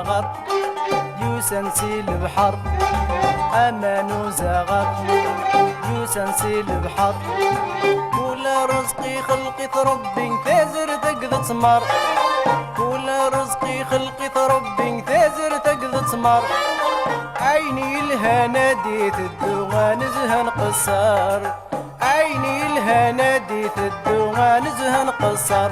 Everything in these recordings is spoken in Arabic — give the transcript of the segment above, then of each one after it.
زغر يوسنسي البحر أمان وزغر يوسنسي البحر ولا رزقي خلقي ربي تازر تقذ تمر ولا رزقي خلقي ربي تازر تقذ تمر عيني الهنا ديت الدوغان زهن قصر عيني الهنا ديت الدوغان زهن قصر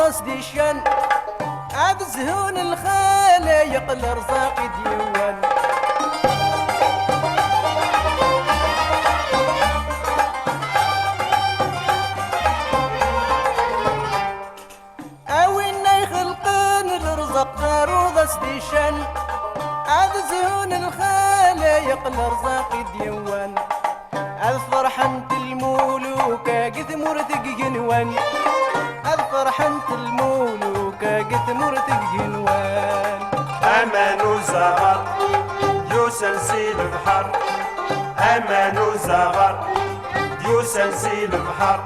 قصدي الشن عاد زهون الخلايق الارزاق ديوان اوينا يخلقن الارزاق دارو قصدي الشن عاد زهون الخلايق الارزاق ديوان الفرحة المولوك قد مرتق جنوان الفرحة المولوك قد مرتق جنوان أمان وزغر يوسنسي البحر أمان وزغر يوسنسي البحر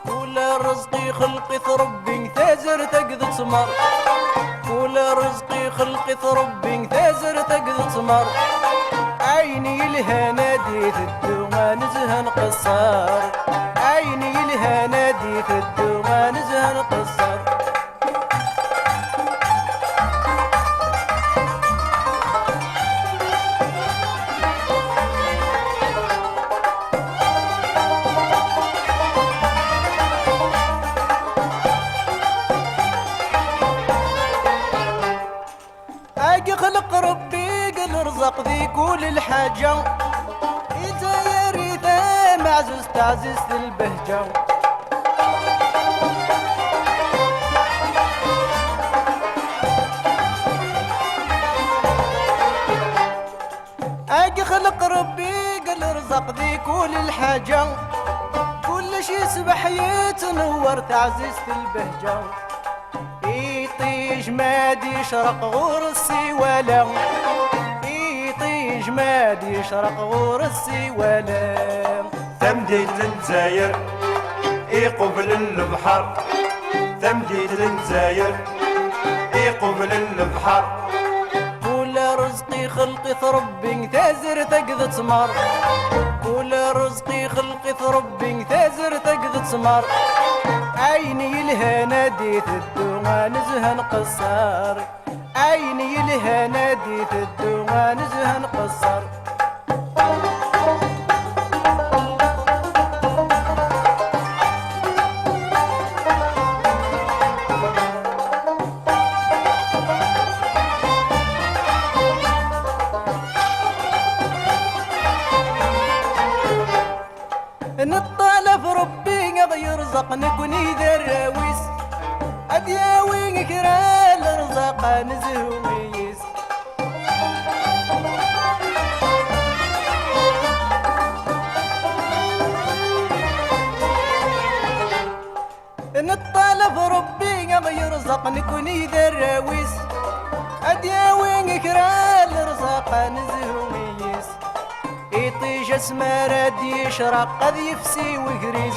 ولا رزقي خلقي ربي تازر تقذ تمر ولا رزقي خلقي ربي تازر تقذ تمر عيني الهنا ديت الدوغان زهن قصار عيني الهنا ديت الدوغان زهن قصار اجي خلق ربي قل رزق ذي كل الحاجة إذا يا ريتا معزز تعزز البهجة اجي خلق ربي قل رزق ذي كل الحاجة كل شي سبح يتنور تعزز البهجة يطيج ماد يشرق غور السوالة يطيج ماد يشرق غور السوالة تمديد للجزاير يقبل البحر تمديد للجزاير يقبل البحر ولا رزقي خلقي ربي تازر تقذ تمر ولا رزقي خلقي ربي تازر تقذ تمر عيني الهنا ديت الدوغان زهن قصار عيني الهنا ديت الدوغان زهن قصار نطالب ربي قضي يرزقني كوني دراويس ادياوي كرال رزق نزهويس نطالب ربي قضي يرزقني كوني دراويس ادياوي كرال رزق نزهويس يطيج اسمراد يشرق قد يفسي وقريس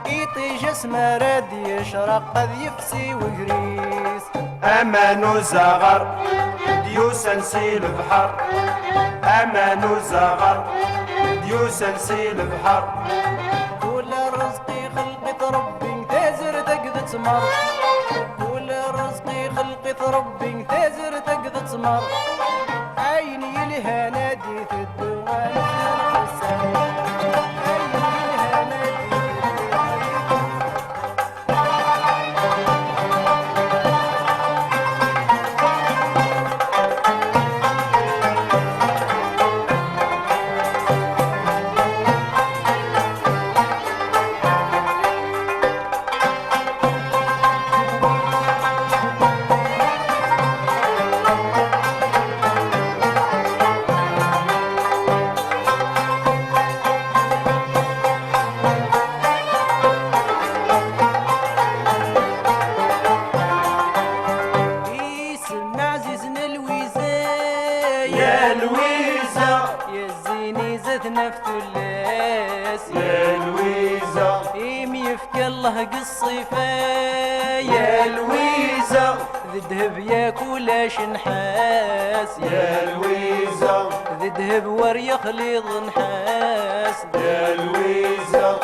يطيج اسمراد يشرق قد يفسي وقريس أمان وزغر يوسنسي البحر أمان وزغر يوسنسي البحر ولا رزقي خلقي ربي تازر تقذ تمر ولا رزقي خلقي ربي تازر تقذ تمر عيني الهنا ديت الدوغان زهن قصار عيني الهنا ديت ذنفت اللاس يا لويزة يفك الله قصيفة يا لويزة ذي الذهب ياكولاش نحاس يا لويزة ذي الذهب ور يخليط نحاس يا لويزة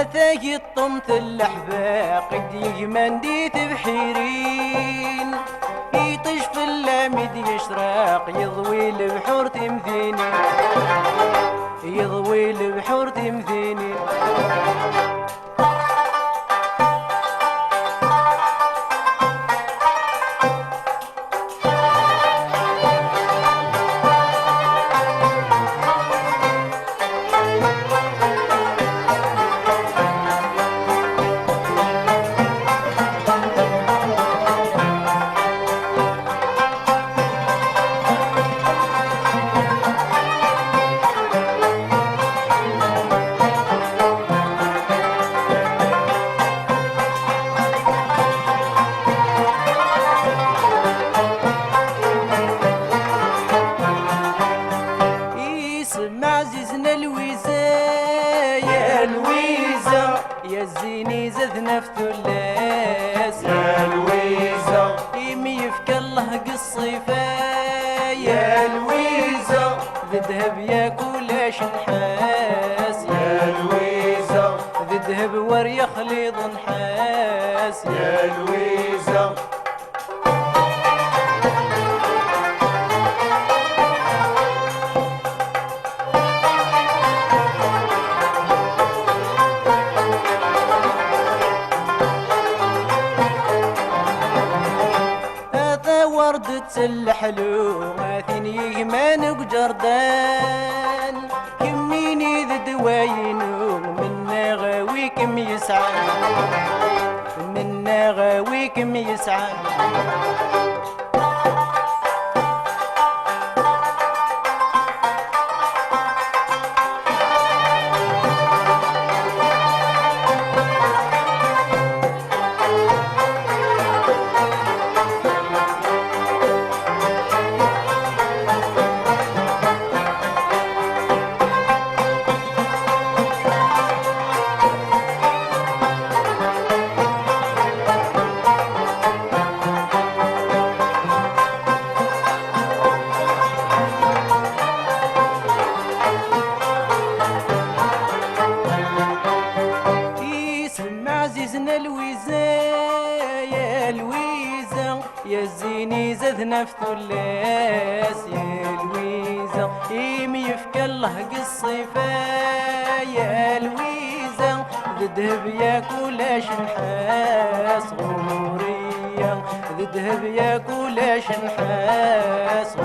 أتاكي الطمت اللحباق قد من ديت بحيرين يطش في اللامد يشراق يضوي البحور تمثيني يضوي البحور تمثيني عزيزنا لويزة يا لويزة يا الزيني زاد نفت اللاس يا لويزة يفك الله قصيفة يا لويزة ذي الذهب ياكولاش نحاس يا لويزة ذي الذهب ور يخليط نحاس يا لويزة وردة الحلو ماثني مانق جردان كميني ذي دواينو منا غاويكم يسعى منا غاويكم يسعى عزيزنا لويزة يا لويزة يا الزيني زاد نفت اللاس يا لويزة يفك الله قصيفة يا لويزة ذي الذهب ياكولاش نحاس غورية ذي الذهب ياكولاش نحاس